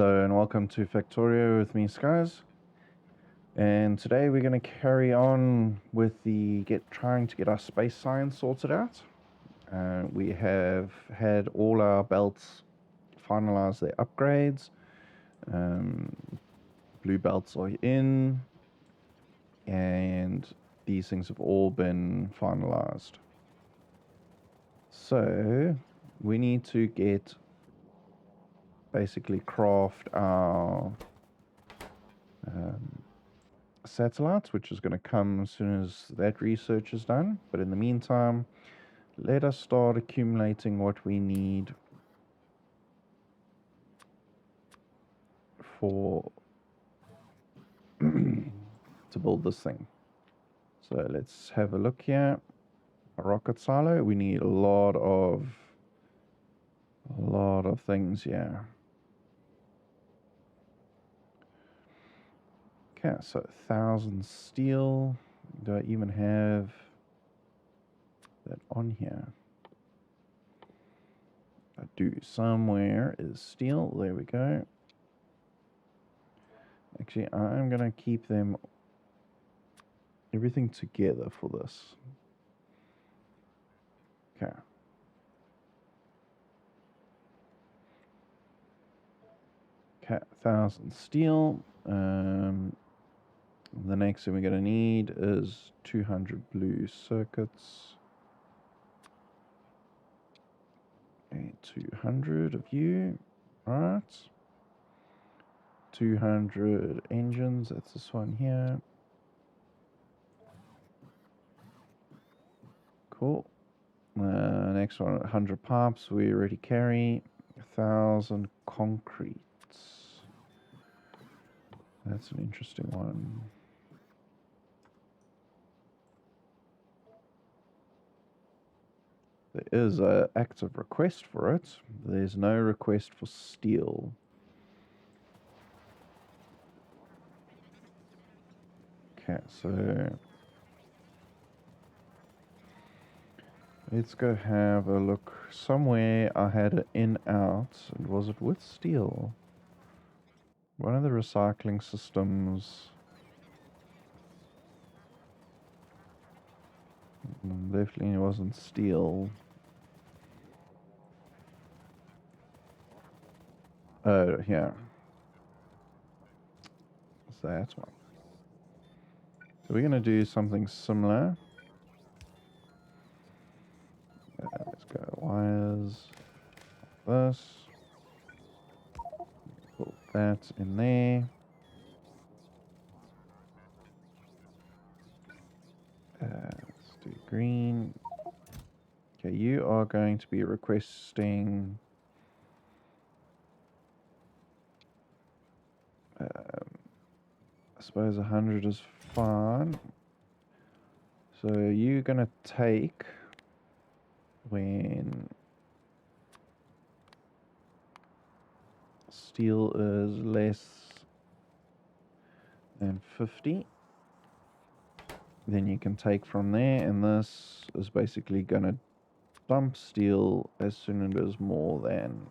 Hello and welcome to Factorio with me, Skuzz. And today we're going to carry on with trying to get our space science sorted out. We have had all our belts finalize their upgrades. Blue belts are in, and these things have all been finalized. So we need to basically craft our satellites, which is going to come as soon as that research is done. But in the meantime, let us start accumulating what we need for to build this thing. So let's have a look here. A rocket silo. We need a lot of things here. Okay, so 1,000 steel. Do I even have that on here? I do. Somewhere is steel. There we go. Actually, I'm going to keep everything together for this. Okay. Okay, 1,000 steel. The next thing we're going to need is 200 blue circuits. Okay, 200 of you. Alright. 200 engines. That's this one here. Cool. Next one, 100 pipes. We already carry 1,000 concretes. That's an interesting one. There is an active request for it. There's no request for steel. Okay, so let's go have a look. Somewhere I had an in-out, and was it with steel? One of the recycling systems definitely wasn't steel. Oh, yeah. So that's one. So we're going to do something similar. Let's go wires. This. Put that in there. Let's do green. Okay, you are going to be requesting I suppose 100 is fine. So you're going to take when steel is less than 50. Then you can take from there, and this is basically going to dump steel as soon as it is more than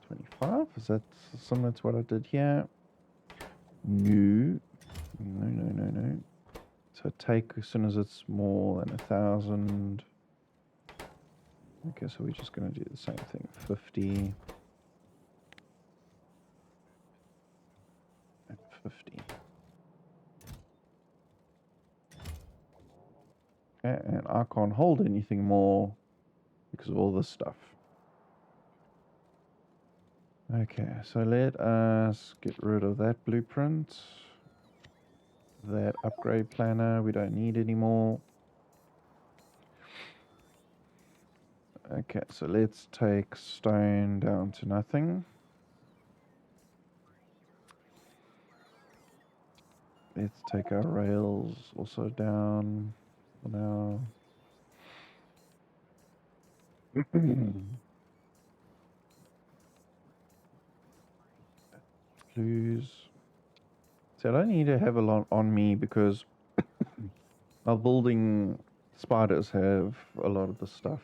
25. Is that similar to what I did here? No. No. So take as soon as it's more than 1,000. Okay, so we're just going to do the same thing. 50. And 50. Okay, and I can't hold anything more because of all this stuff. Okay, so let us get rid of that blueprint. That upgrade planner we don't need anymore. Okay, so let's take stone down to nothing. Let's take our rails also down for now. Blues. So I don't need to have a lot on me because our building spiders have a lot of the stuff.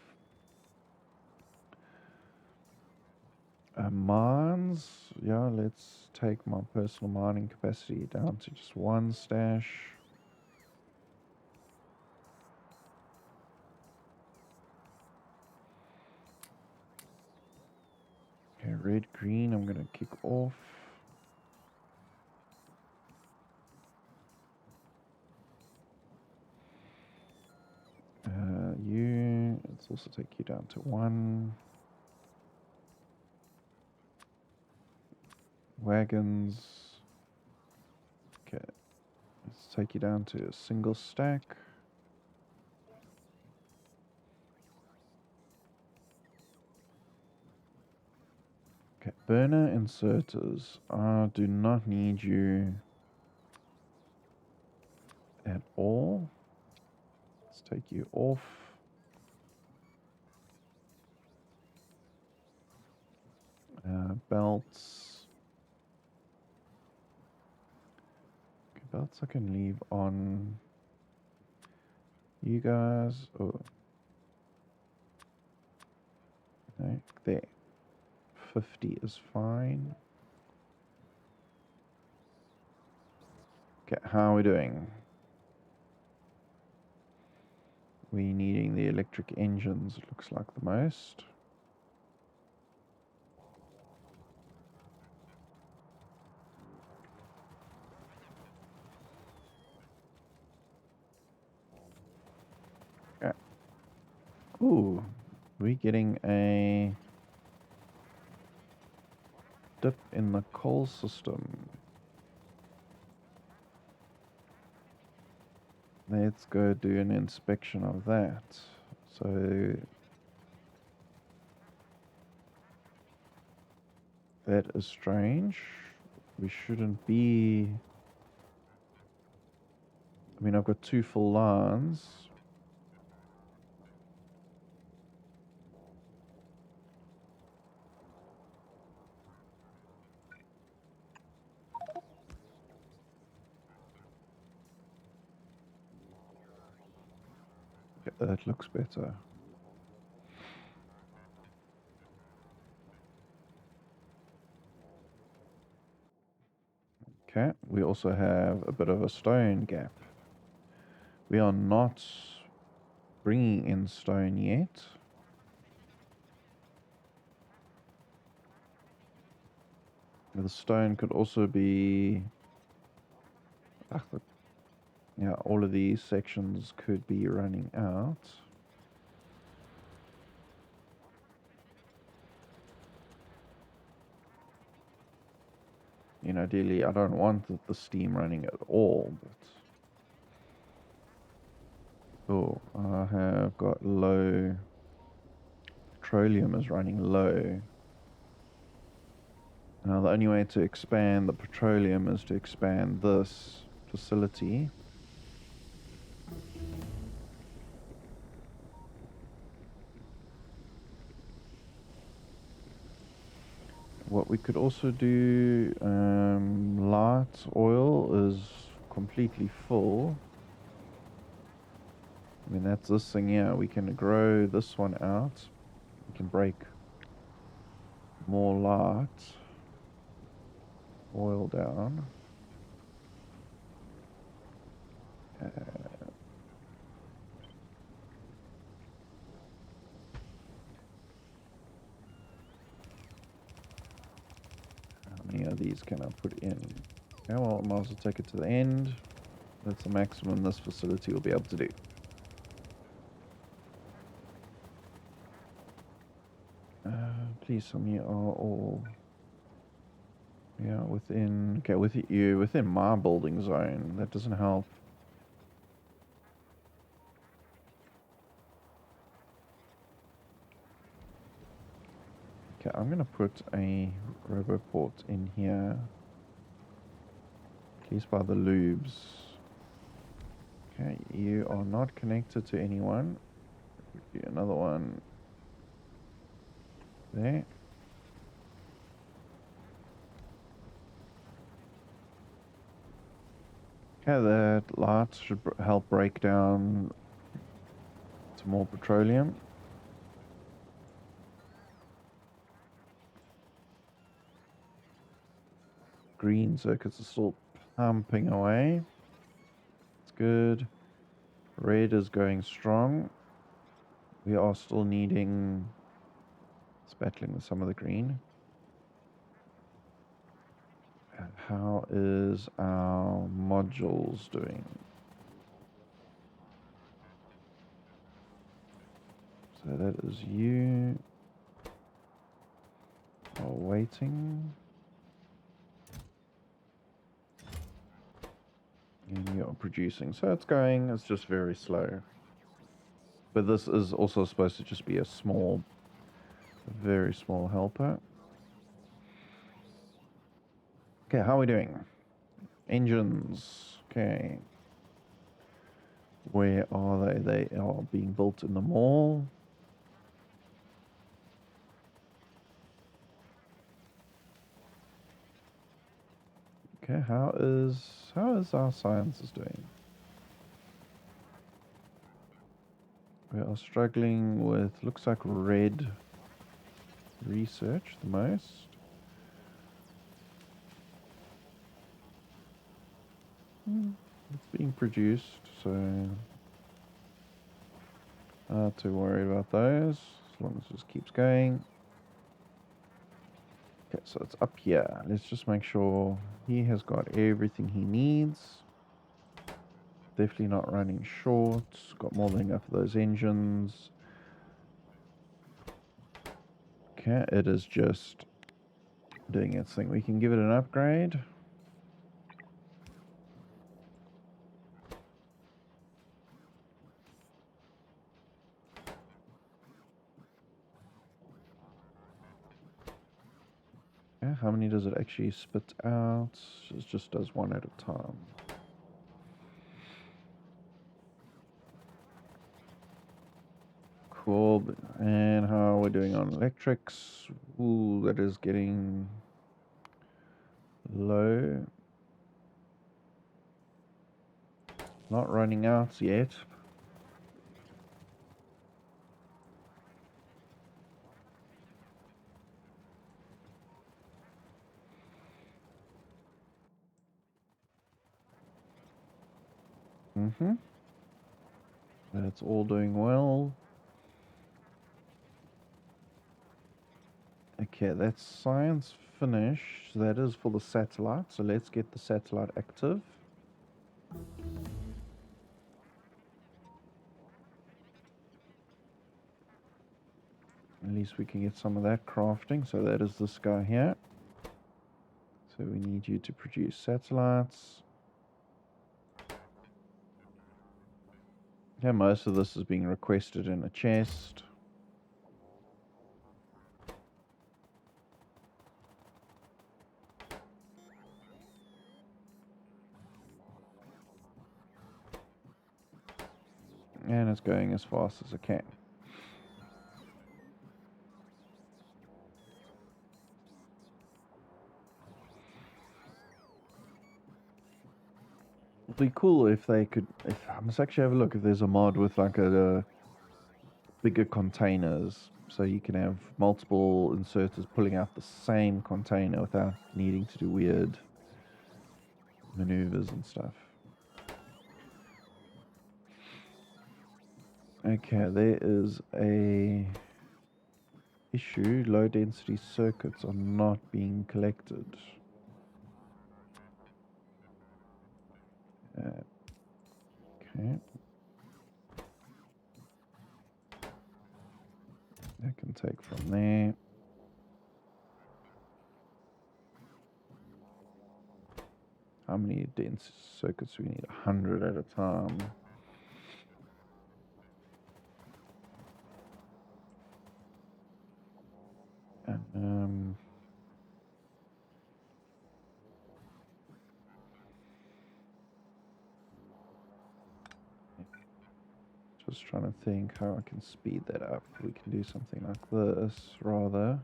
Mines, yeah, let's take my personal mining capacity down to just one stash. Okay, red, green, I'm gonna kick off. Let's also take you down to one. Wagons. Okay, let's take you down to a single stack. Okay, burner inserters. I do not need you at all. Let's take you off. Belts. Okay, belts I can leave on. You guys. Oh. No, there. 50 is fine. Okay, how are we doing? We needing the electric engines, looks like the most. Okay. Ooh, we're getting a dip in the coal system. Let's go do an inspection of that. So that is strange. We shouldn't be. I mean, I've got 2 full lines. Okay, that looks better. Okay, we also have a bit of a stone gap. We are not bringing in stone yet. The stone could also be... yeah, all of these sections could be running out. You know, ideally, I don't want the steam running at all, but... Oh, I have got low... Petroleum is running low. Now, the only way to expand the petroleum is to expand this facility. What we could also do, light oil is completely full. I mean, that's this thing here. We can grow this one out. We can break more light oil down. How many of these can I put in? Okay, well, I might as well take it to the end. That's the maximum this facility will be able to do. Please, some of you are all... yeah, within... okay, within my building zone. That doesn't help. Okay, I'm going to put a roboport in here. Please by the lubes. Okay, you are not connected to anyone. Another one there. Okay, that light should help break down some more petroleum. green circuits are still pumping away. It's good. Red is going strong. We are still needing... It's battling with some of the green. And how is our modules doing? So that is you. Are waiting. And you're producing. So it's going, it's just very slow. But this is also supposed to just be a small, very small helper. Okay, how are we doing? Engines. Okay. Where are they? They are being built in the mall. Okay, how is our sciences doing? We are struggling with, looks like red research the most. It's being produced, so not too worried about those, as long as it just keeps going. Okay, so it's up here. Let's just make sure he has got everything he needs. Definitely not running short. Got more than enough of those engines. Okay, it is just doing its thing. We can give it an upgrade. Okay, how many does it actually spit out? It just does one at a time. Cool. And how are we doing on electrics? Ooh, that is getting low. Not running out yet. That's all doing well. Okay, that's science finished. That is for the satellite. So let's get the satellite active. At least we can get some of that crafting. So that is this guy here. So we need you to produce satellites. Yeah, most of this is being requested in a chest. And it's going as fast as it can. It'd be cool if they could... I must actually have a look if there's a mod with like a bigger containers. So you can have multiple inserters pulling out the same container without needing to do weird maneuvers and stuff. Okay, there is a issue. Low density circuits are not being collected. Okay. I can take from there. How many dense circuits do we need? 100 at a time. And just trying to think how I can speed that up. We can do something like this rather.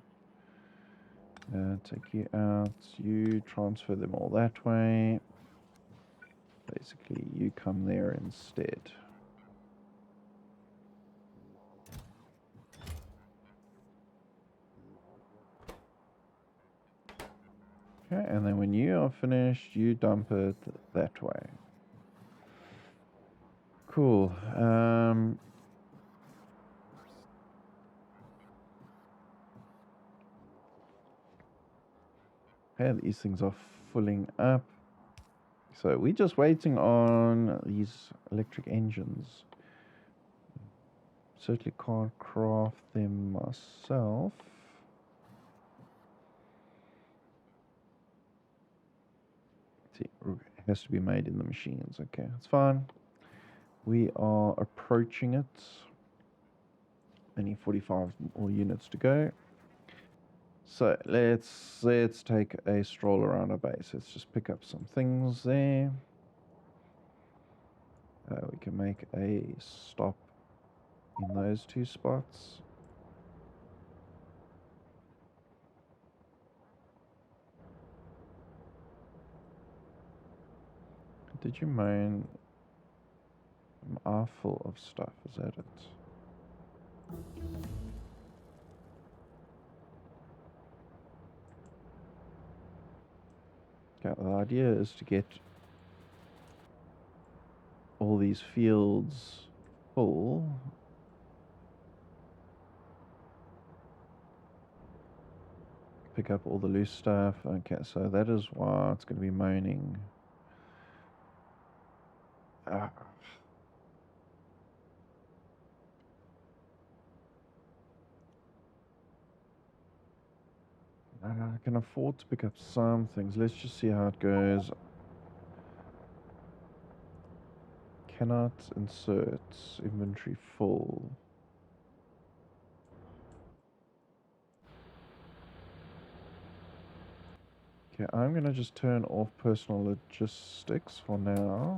Take you out, you transfer them all that way. Basically, you come there instead. Okay, and then when you are finished, you dump it that way. Cool. Okay, these things are filling up. So we're just waiting on these electric engines. Certainly can't craft them myself. See, it has to be made in the machines. Okay, it's fine. We are approaching it. Only 45 more units to go. So let's take a stroll around our base. Let's just pick up some things there. We can make a stop in those two spots. Did you mine? I'm full of stuff. Is that it? Okay, the idea is to get all these fields full. Pick up all the loose stuff. Okay, so that is why it's going to be moaning. I can afford to pick up some things. Let's just see how it goes. Cannot insert inventory full. Okay, I'm going to just turn off personal logistics for now.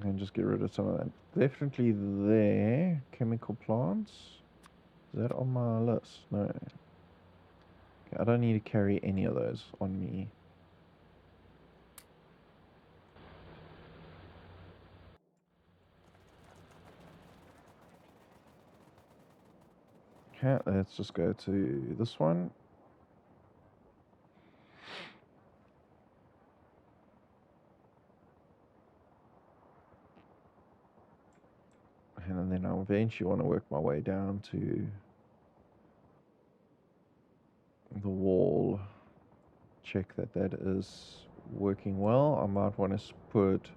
And just get rid of some of that. Definitely there. Chemical plants. Is that on my list? No. Okay, I don't need to carry any of those on me. Okay, let's just go to this one. And then I'll eventually want to work my way down to the wall. Check that that is working well. I might want to put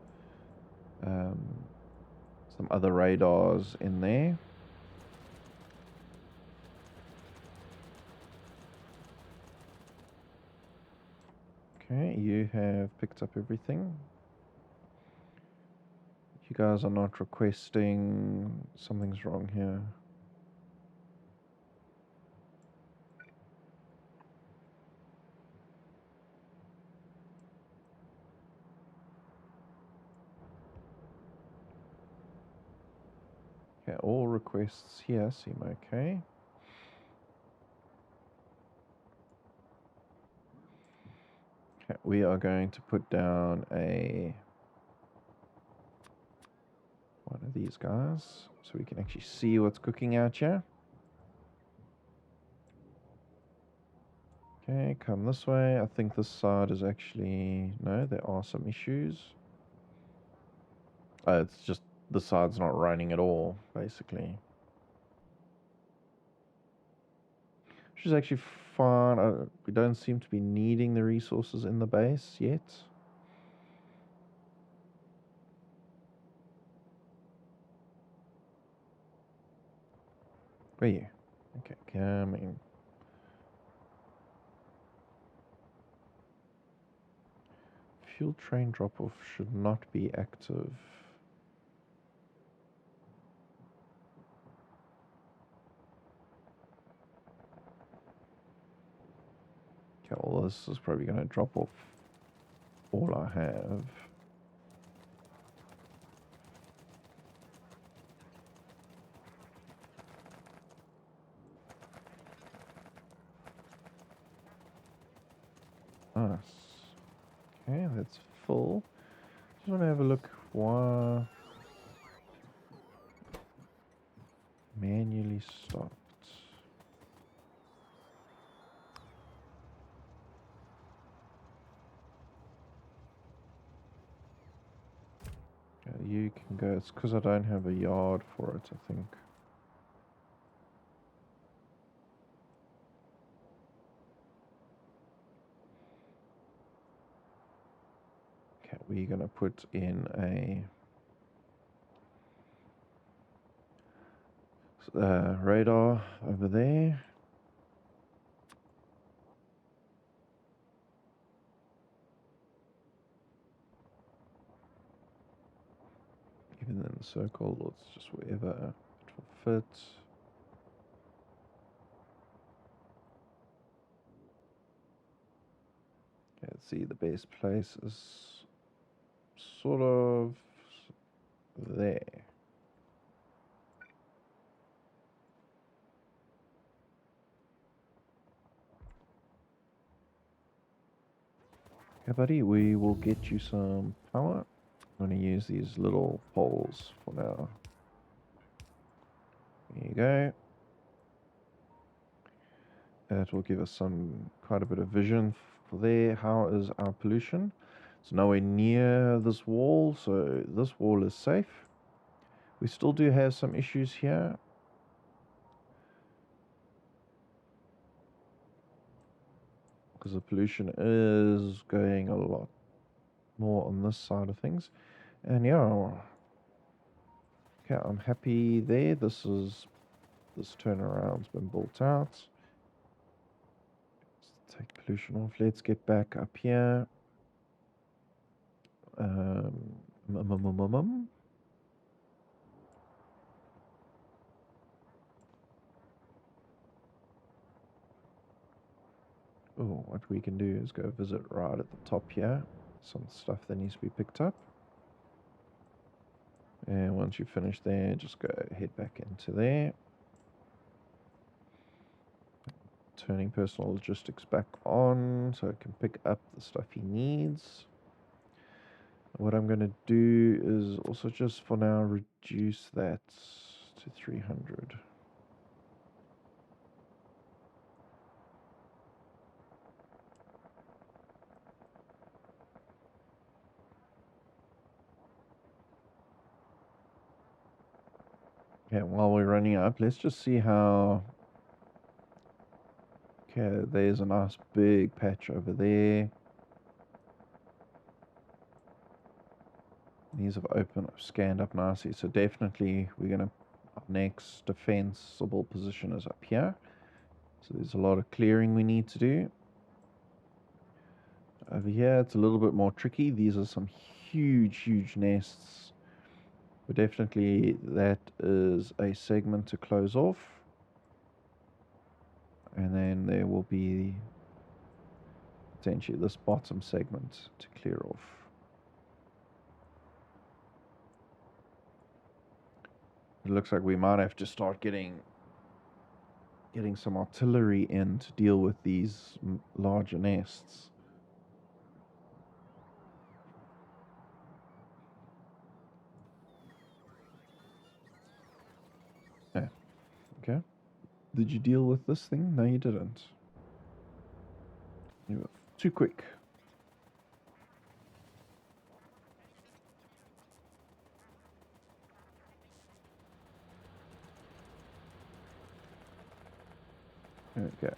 some other radars in there. Okay, you have picked up everything. You guys are not requesting. Something's wrong here. Okay, all requests here seem okay. Okay, we are going to put down one of these guys so we can actually see what's cooking out here. Okay, come this way. I think this side is actually... No, there are some issues. It's just the side's not running at all, basically. Which is actually fine. We don't seem to be needing the resources in the base yet. Where are you? Okay, coming. Fuel train drop-off should not be active. Okay, well, this is probably going to drop off all I have. Nice. Okay, that's full. Just want to have a look. Why manually stopped? Yeah, you can go. It's because I don't have a yard for it, I think. Okay, we're going to put in a radar over there. Even in the circle, or it's just wherever it will fit. Okay, let's see, the base place is sort of there. Okay, buddy, we will get you some power. I'm going to use these little poles for now. There you go. That will give us quite a bit of vision for there. How is our pollution? It's nowhere near this wall, so this wall is safe. We still do have some issues here. Because the pollution is going a lot more on this side of things. And yeah, okay, I'm happy there. This turnaround's been built out. Let's take pollution off. Let's get back up here. Oh, what we can do is go visit right at the top here. Some stuff that needs to be picked up. And once you finish there, just go head back into there. Turning personal logistics back on so it can pick up the stuff he needs. What I'm going to do is also just for now reduce that to 300. Okay, while we're running up, let's just see how... Okay, there's a nice big patch over there. These have scanned up nicely, so definitely our next defensible position is up here. So there's a lot of clearing we need to do. Over here, it's a little bit more tricky. These are some huge nests. But definitely that is a segment to close off. And then there will be potentially this bottom segment to clear off. It looks like we might have to start getting some artillery in to deal with these larger nests. Yeah. Okay. Did you deal with this thing? No, you didn't. You were too quick. Okay.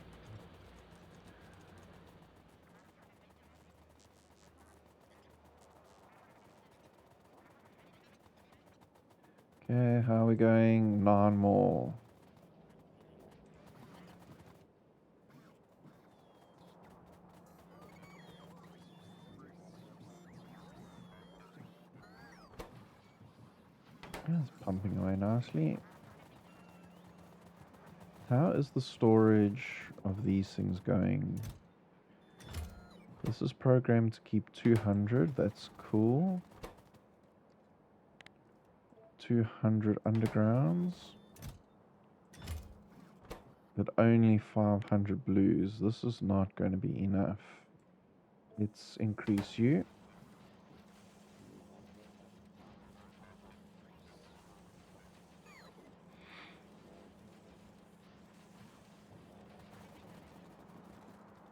Okay, how are we going? 9 more. It's pumping away nicely. How is the storage of these things going? This is programmed to keep 200. That's cool. 200 undergrounds. But only 500 blues. This is not going to be enough. Let's increase you.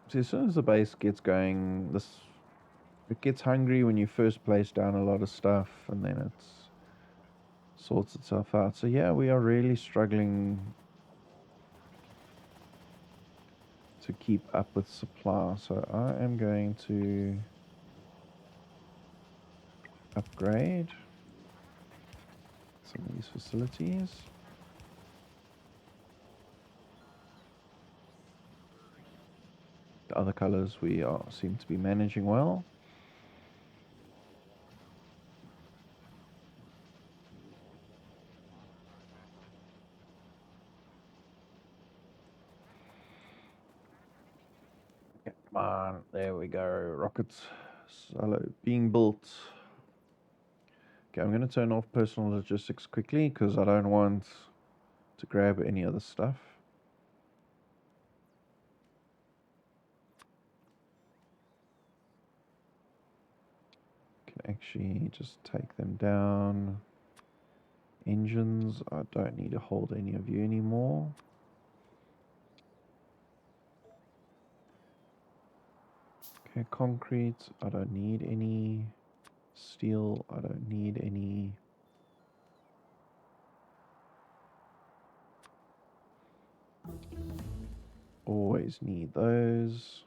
See, as soon as the base gets going, it gets hungry when you first place down a lot of stuff, and then it sorts itself out. So yeah, we are really struggling to keep up with supply. So I am going to upgrade some of these facilities. The other colors seem to be managing well. Come on, there we go. Rockets silo being built. Okay, I'm going to turn off personal logistics quickly because I don't want to grab any other stuff. Can actually just take them down. Engines, I don't need to hold any of you anymore. Okay, concrete, I don't need any. Steel, I don't need any. Always need those.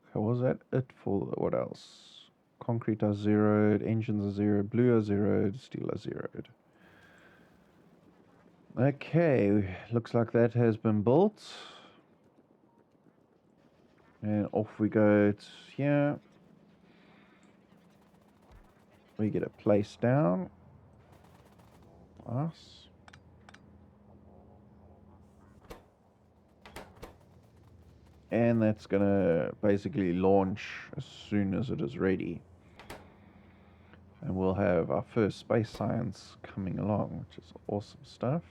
Okay, was that it for what else? Concrete are zeroed, engines are zeroed, blue are zeroed, steel are zeroed. Okay, looks like that has been built. And off we go to here. We get a place down. Nice. And that's going to basically launch as soon as it is ready. And we'll have our first space science coming along, which is awesome stuff.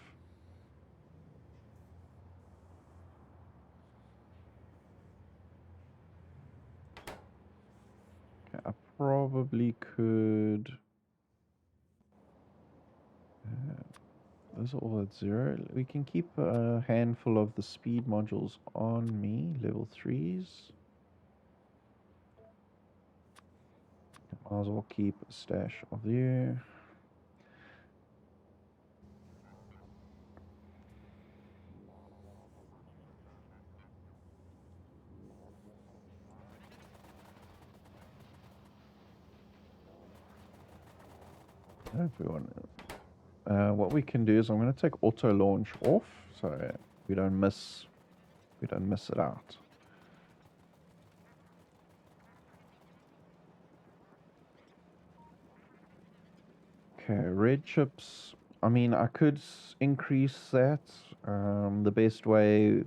Okay, I probably could... those are all at 0. We can keep a handful of the speed modules on me, level 3s. Might as well keep a stash of you. If we want what we can do is I'm going to take auto launch off so we don't miss it out. Okay, red chips. I mean, I could increase that. The best way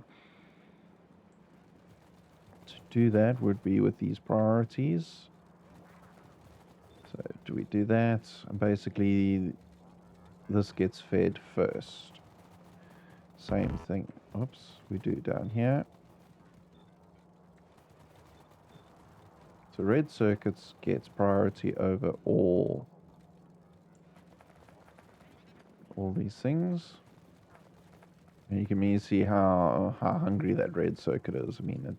to do that would be with these priorities. So do we do that? And basically this gets fed first. Same thing. Oops, we do down here. So red circuits gets priority over all these things. And you can immediately see how hungry that red circuit is. I mean, it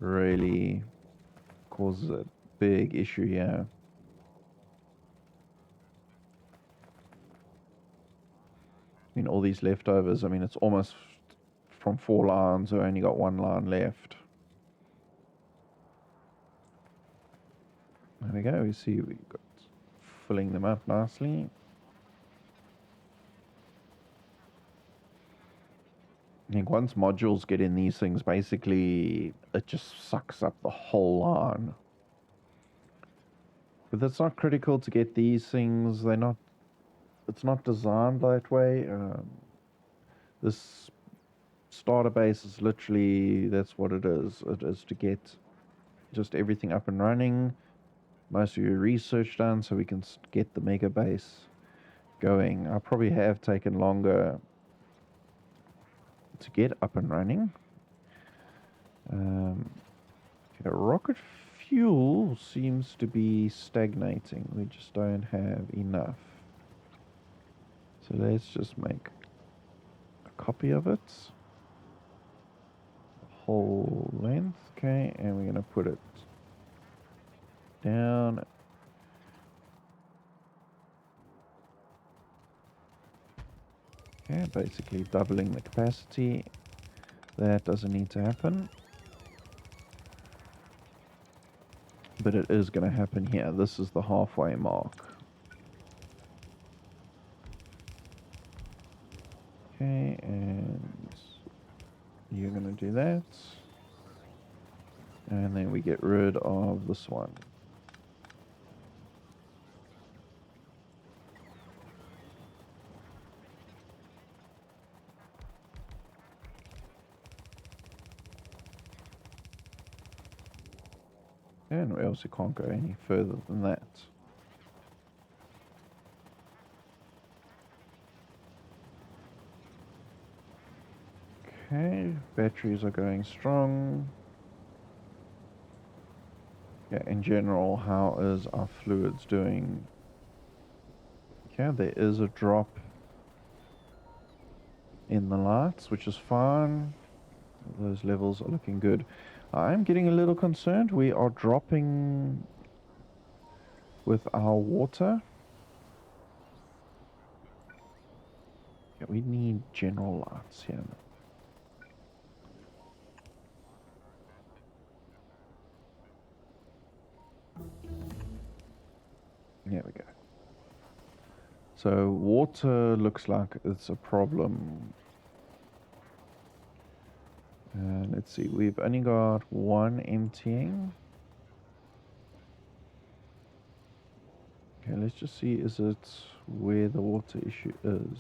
really causes a big issue here. I mean, all these leftovers, I mean, it's almost from 4 lines, we only got 1 line left. There we go, we see we got filling them up nicely. I think once modules get in these things, basically, it just sucks up the whole line. But that's not critical to get these things, it's not designed that way. This starter base is literally, that's what it is. It is to get just everything up and running, most of your research done, so we can get the mega base going. I probably have taken longer to get up and running. Okay, rocket fuel seems to be stagnating. We just don't have enough. So let's just make a copy of it. Whole length, okay, and we're gonna put it down. Okay, basically doubling the capacity. That doesn't need to happen. But it is going to happen here. This is the halfway mark. Okay, and you're going to do that. And then we get rid of this one. And we also can't go any further than that. Okay, batteries are going strong. Yeah, in general, how is our fluids doing? Okay, there is a drop in the lights, which is fine. Those levels are looking good. I'm getting a little concerned. We are dropping with our water. Yeah, we need general lights here. There we go. So water looks like it's a problem. Let's see, we've only got one emptying. Okay, let's just see, is it where the water issue is?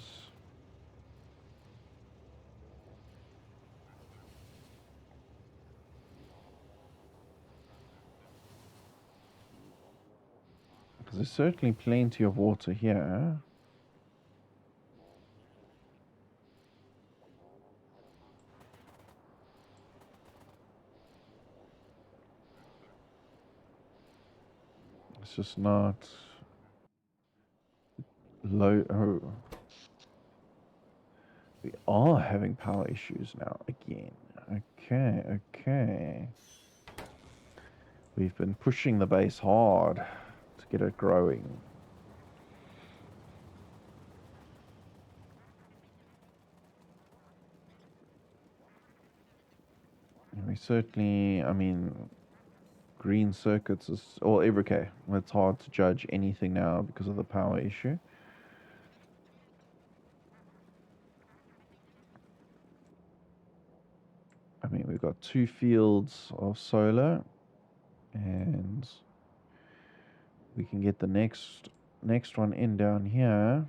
Because there's certainly plenty of water here. It's just not low. Oh, we are having power issues now again. Okay, okay. We've been pushing the base hard to get it growing. And we certainly, I mean, green circuits is, or okay, it's hard to judge anything now because of the power issue. I mean, we've got 2 fields of solar, and we can get the next one in down here.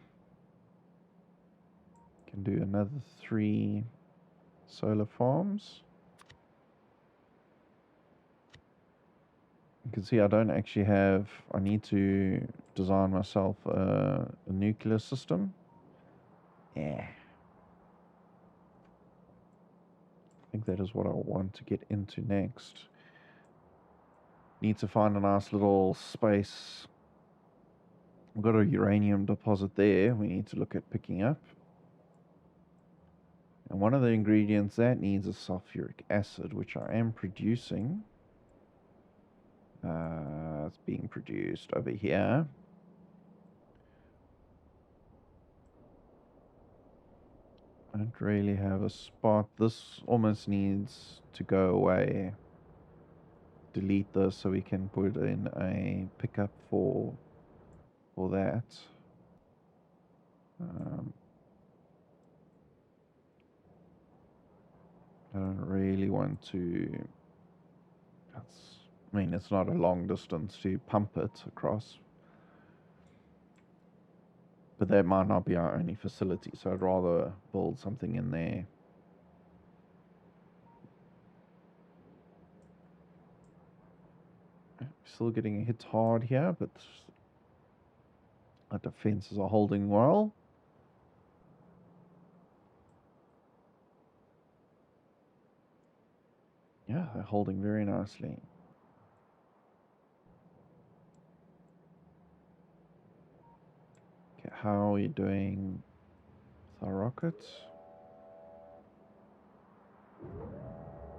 Can do another 3 solar farms. You can see I don't actually have, I need to design myself a nuclear system. Yeah. I think that is what I want to get into next. Need to find a nice little space. We've got a uranium deposit there we need to look at picking up. And one of the ingredients that needs is sulfuric acid, which I am producing. It's being produced over here. I don't really have a spot. This almost needs to go away. Delete this so we can put in a pickup for that. I don't really want to. I mean, it's not a long distance to pump it across. But that might not be our only facility, so I'd rather build something in there. Still getting hit hard here, but our defenses are holding well. Yeah, they're holding very nicely. Okay, how are we doing with our rockets?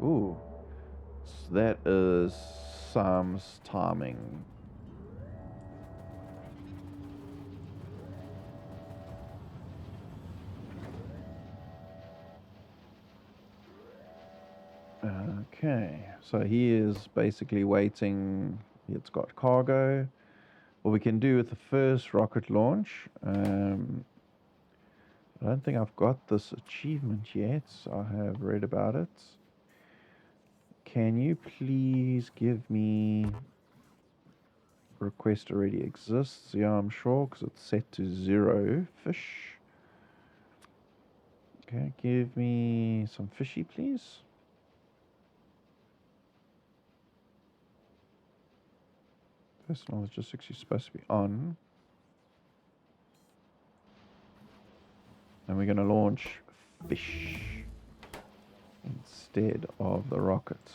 Ooh. So that is Sam's timing. Okay, so he is basically waiting. It's got cargo. What we can do with the first rocket launch, I don't think I've got this achievement yet. I have read about it. Can you please give me request already exists? Yeah, I'm sure, because it's set to 0 fish. Okay, give me some fishy, please. Personal logistics is supposed to be on. And we're going to launch fish instead of the rocket.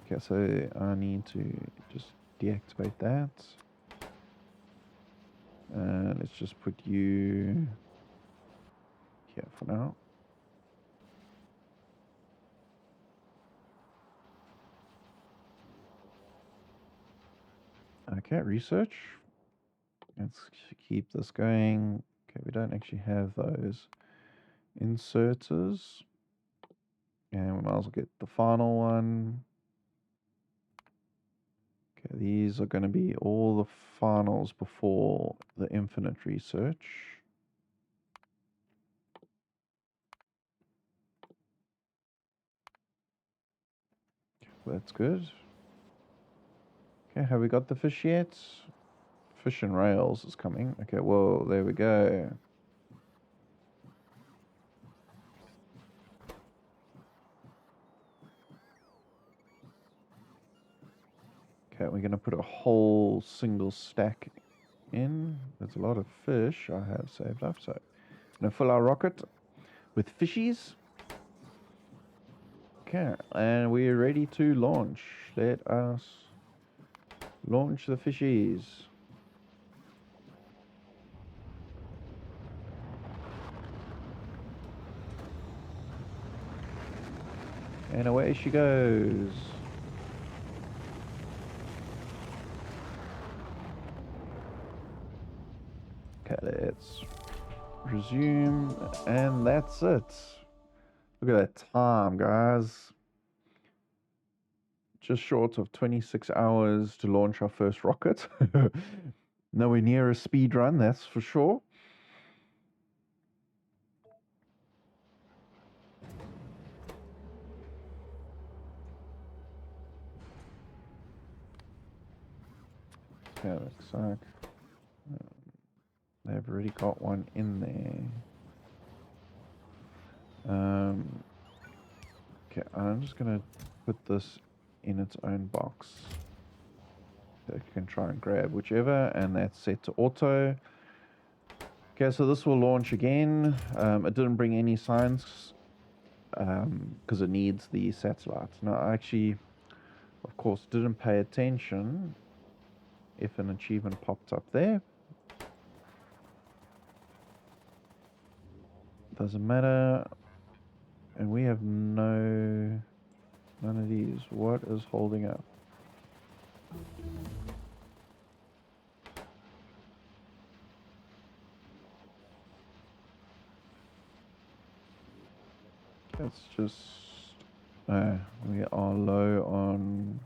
Okay, so I need to just deactivate that. Let's just put you here for now. Okay, research. Let's keep this going. Okay, we don't actually have those inserters. And we might as well get the final one. Okay, these are going to be all the finals before the infinite research. That's good. Okay, have we got the fish yet? Fish and rails is coming. Okay, well, there we go. Okay, we're going to put a whole single stack in. There's a lot of fish I have saved up, so I'm going to fill our rocket with fishies. Okay, and we're ready to launch. Let us launch the fishies. And away she goes. Okay, let's resume. And that's it. Look at that time, guys. Just short of 26 hours to launch our first rocket. Nowhere near a speed run, that's for sure. Okay, looks like they've already got one in there. Okay, I'm just going to put this in its own box. So you can try and grab whichever, and that's set to auto. Okay, so this will launch again. It didn't bring any science because it needs the satellite. Now, I actually, of course, didn't pay attention if an achievement popped up there. Doesn't matter. And we have none of these. What is holding up? It's just we are low on,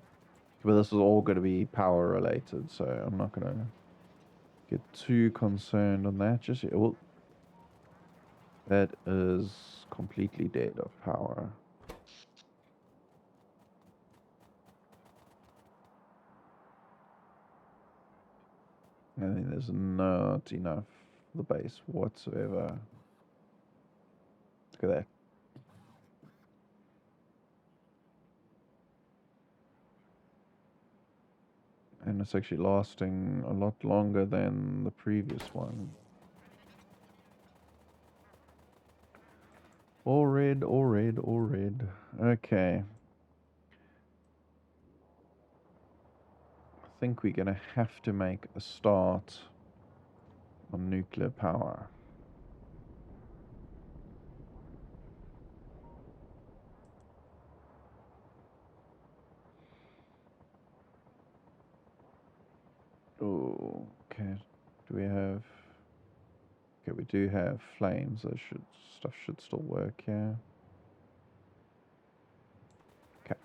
but this is all going to be power related, so I'm not going to get too concerned on that just yet. Well, that is completely dead of power. I think there's not enough the base whatsoever. Look at that. And it's actually lasting a lot longer than the previous one. All red, all red, all red. Okay. I think we're going to have to make a start on nuclear power. Okay, do we have... Okay, we do have flames. Stuff should still work, yeah. Okay.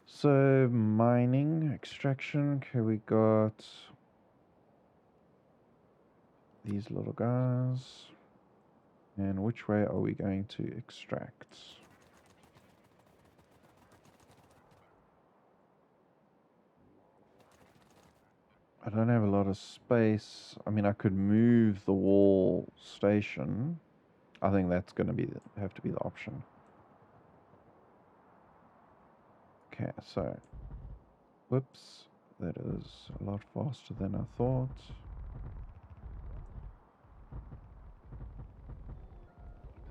So, mining, extraction. Okay, we got these little guys. And which way are we going to extract? I don't have a lot of space. I mean, I could move the wall station. I think that's going to have to be the option. Okay, so, whoops, that is a lot faster than I thought.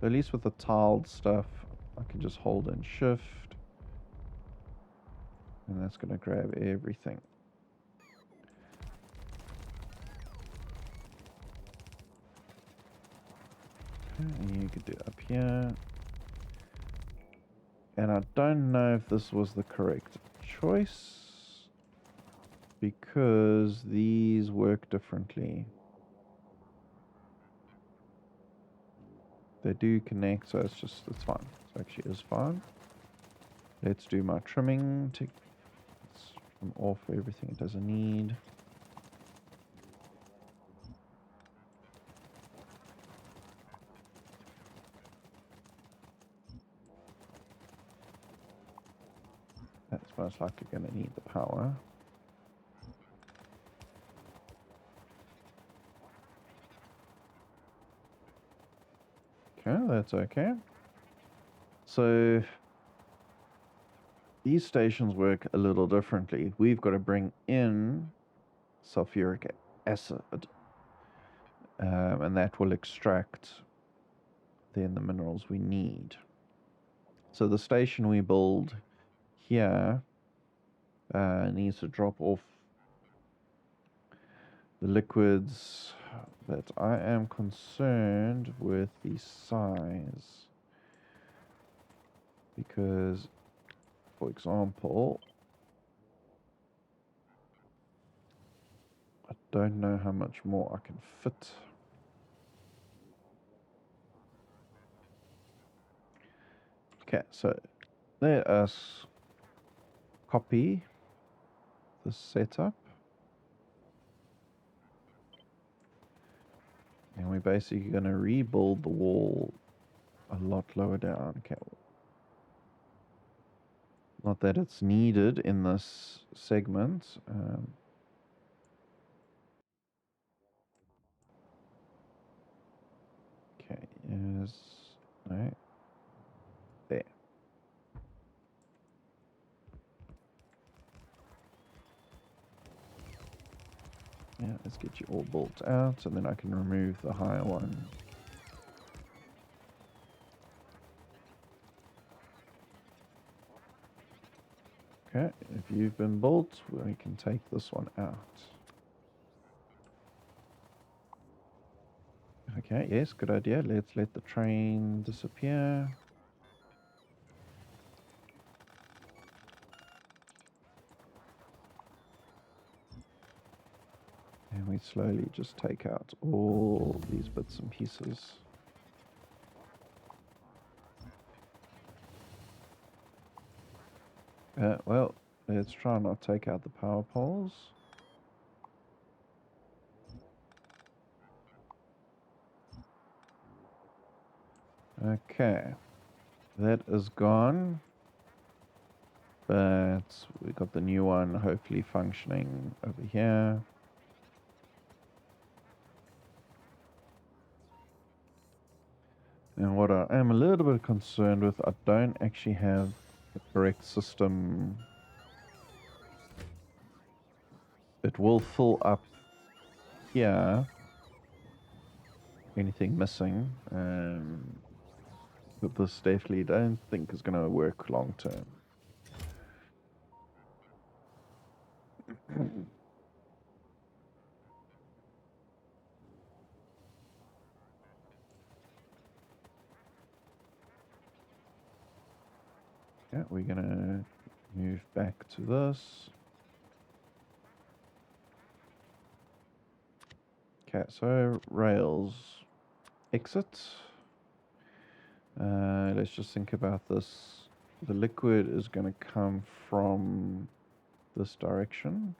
So at least with the tiled stuff, I can just hold and shift, and that's going to grab everything. And you could do it up here. And I don't know if this was the correct choice, because these work differently. They do connect, so it's fine. It actually is fine. Let's do my trimming. Let's trim off everything it doesn't need. That's most likely going to need the power. Okay, that's okay. So these stations work a little differently. We've got to bring in sulfuric acid, and that will extract then the minerals we need. So the station we build here needs to drop off the liquids, but I am concerned with the size, because, for example, I don't know how much more I can fit. Okay, so let us copy the setup, and we're basically going to rebuild the wall a lot lower down. Okay, not that it's needed in this segment. Okay, is no, there. Yeah, let's get you all built out, and then I can remove the higher one. Okay, if you've been built, we can take this one out. Okay, yes, good idea. Let's let the train disappear. And we slowly just take out all these bits and pieces. Well, let's try not to take out the power poles. Okay, that is gone, but we got the new one hopefully functioning over here. And what I am a little bit concerned with, I don't actually have the correct system. It will fill up here, anything missing, but this definitely don't think is going to work long term. Yeah, we're going to move back to this. Okay, so rails exit. Let's just think about this. The liquid is going to come from this direction.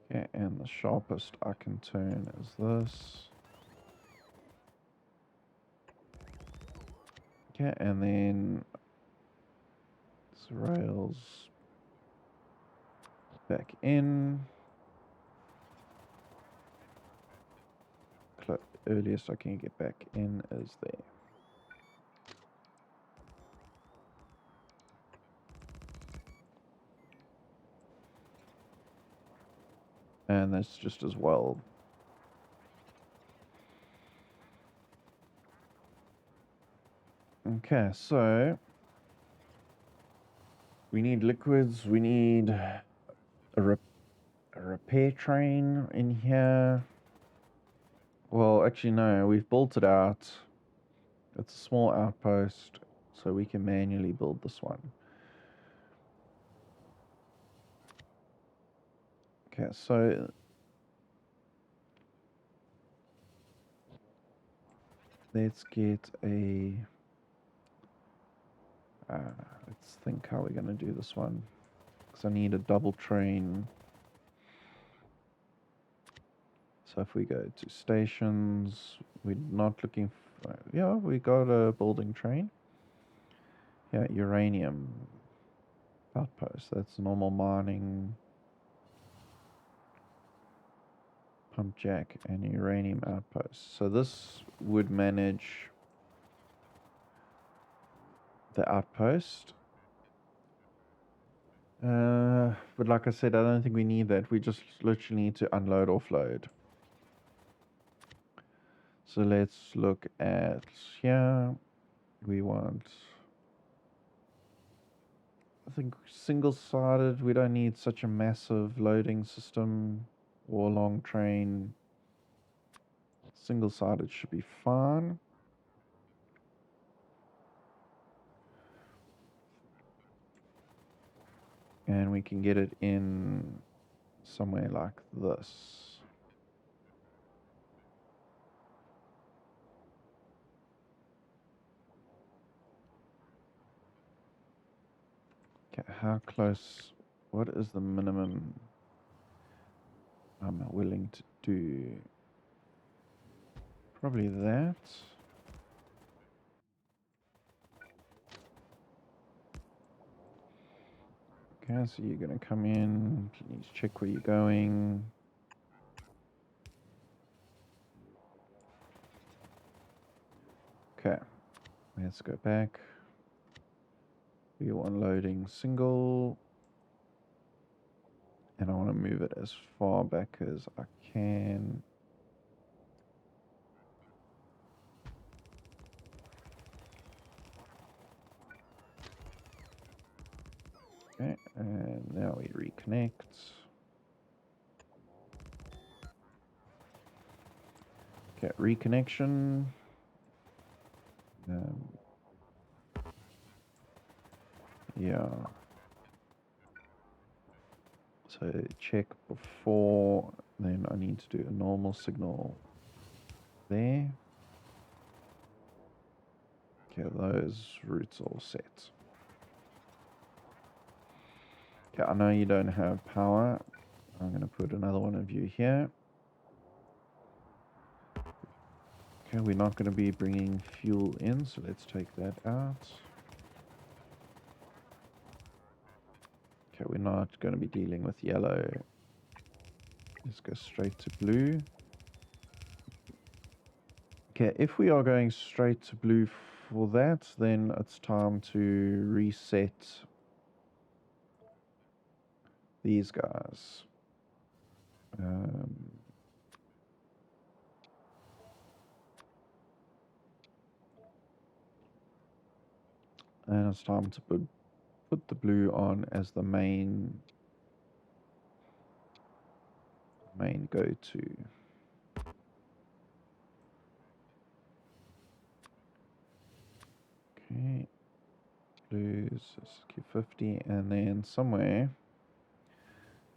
Okay, and the sharpest I can turn is this. Okay, and then this rails back in. Earliest I can get back in is there. And that's just as well. Okay, so we need liquids, we need a repair train in here. Well, actually no, we've built it out. It's a small outpost, so we can manually build this one. Okay, so let's get a... let's think how we're going to do this one. Because I need a double train. So if we go to stations, we're not looking for... Yeah, we got a building train. Yeah, uranium outpost. That's normal mining. Pump jack and uranium outpost. So this would manage the outpost. But like I said, I don't think we need that. We just literally need to unload, offload. So let's look at here. We want, I think, single-sided. We don't need such a massive loading system or long train. Single-sided should be fine. And we can get it in somewhere like this. Okay, how close? What is the minimum I'm willing to do? Probably that. Okay, so you're going to come in, please check where you're going. Okay, let's go back. We want loading single. And I want to move it as far back as I can. Okay, and now we reconnect. Okay, reconnection. Yeah. So check before, then I need to do a normal signal there. Okay, those routes all set. Okay, I know you don't have power. I'm going to put another one of you here. Okay, we're not going to be bringing fuel in, so let's take that out. Okay, we're not going to be dealing with yellow. Let's go straight to blue. Okay, if we are going straight to blue for that, then it's time to reset these guys. And it's time to put the blue on as the main go-to. Okay. Blues, SQ50, and then somewhere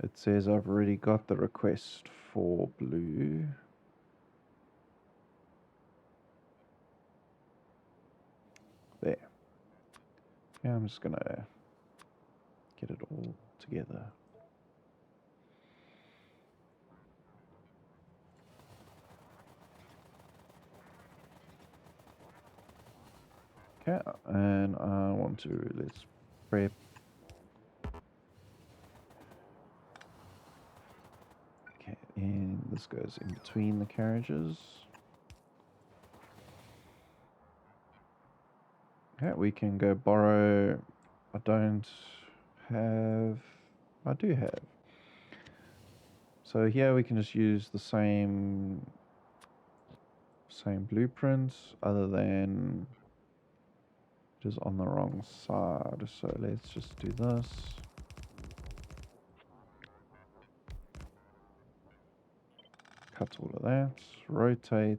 it says I've already got the request for blue. There. Yeah, I'm just gonna get it all together. Okay, and I want to, let's prep. Okay, and this goes in between the carriages. Okay, we can go borrow. I don't have, I do have. So here we can just use the same blueprints, other than it is on the wrong side. So let's just do this. Cut all of that, rotate,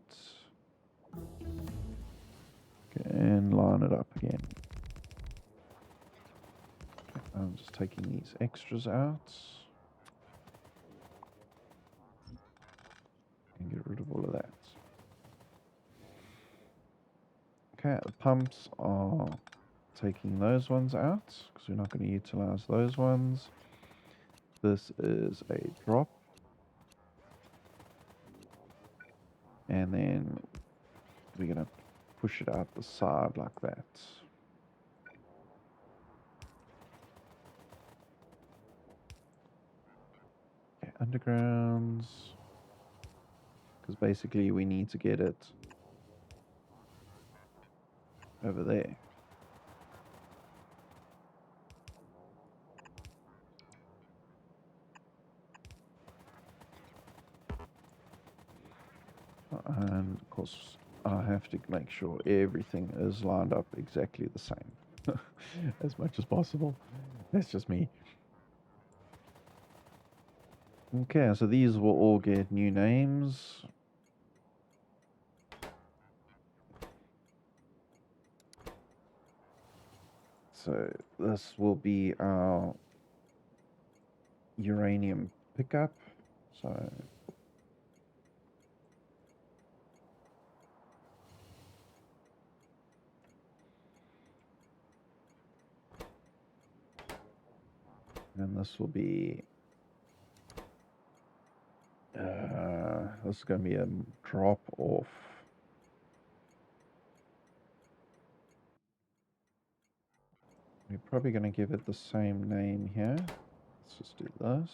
and line it up again. Okay, I'm just taking these extras out and get rid of all of that. Okay, the pumps are taking those ones out because we're not going to utilize those ones. This is a drop, and then we're going to push it out the side like that. Okay, undergrounds, because basically we need to get it over there. And of course I have to make sure everything is lined up exactly the same as much as possible. That's just me. Okay, so these will all get new names. So this will be our uranium pickup. So and this will be this is going to be a drop off. We're probably going to give it the same name here. Let's just do this.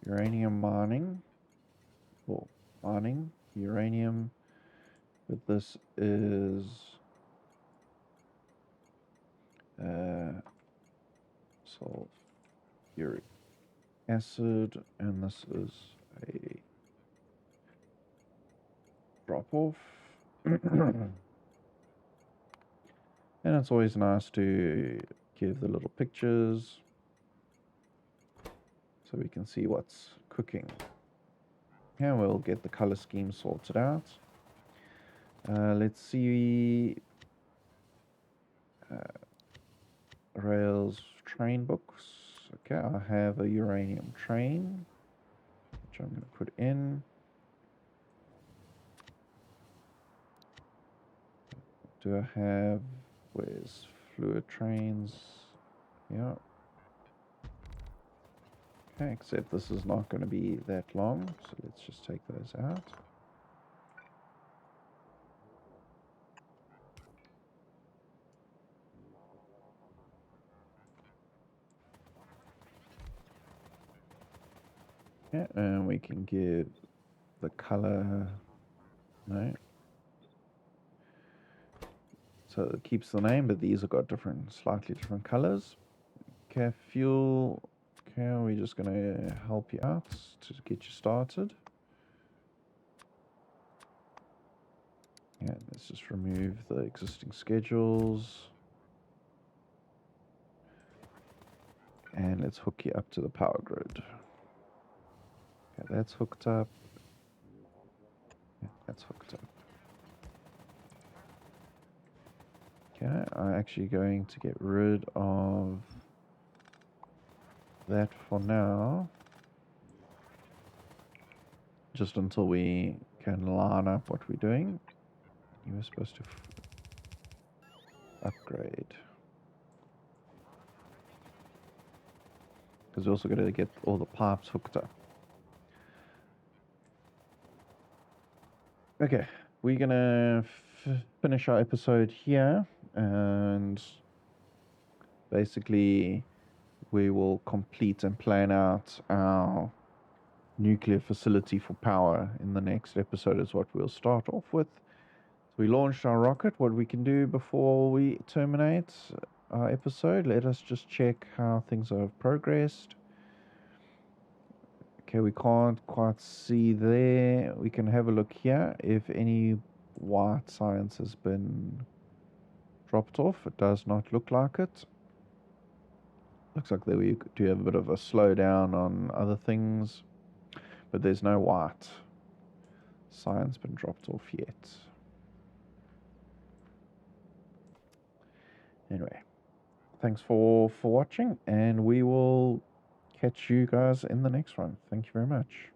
Uranium mining. Well, mining, uranium. But this is sulfuric acid, and this is a drop off. And it's always nice to give the little pictures so we can see what's cooking. And we'll get the color scheme sorted out. Let's see. Rails train books. Okay, I have a uranium train, which I'm going to put in. Do I have, where's fluid trains? Yeah. Okay, except this is not going to be that long, so let's just take those out. Yeah, and we can give the color, no. So it keeps the name, but these have got slightly different colors. Okay, fuel. Okay, we're just going to help you out to get you started. Yeah, let's just remove the existing schedules. And let's hook you up to the power grid. Okay, that's hooked up. Yeah, that's hooked up. Okay, I'm actually going to get rid of that for now. Just until we can line up what we're doing. You were supposed to upgrade. Because we're also going to get all the pipes hooked up. Okay, we're going to finish our episode here. And basically, we will complete and plan out our nuclear facility for power in the next episode is what we'll start off with. So we launched our rocket. What we can do before we terminate our episode, let us just check how things have progressed. Okay, we can't quite see there. We can have a look here if any white science has been dropped off. It does not look like it. Looks like that we do have a bit of a slowdown on other things, but there's no white science been dropped off yet. Anyway, thanks for watching, and we will catch you guys in the next one. Thank you very much.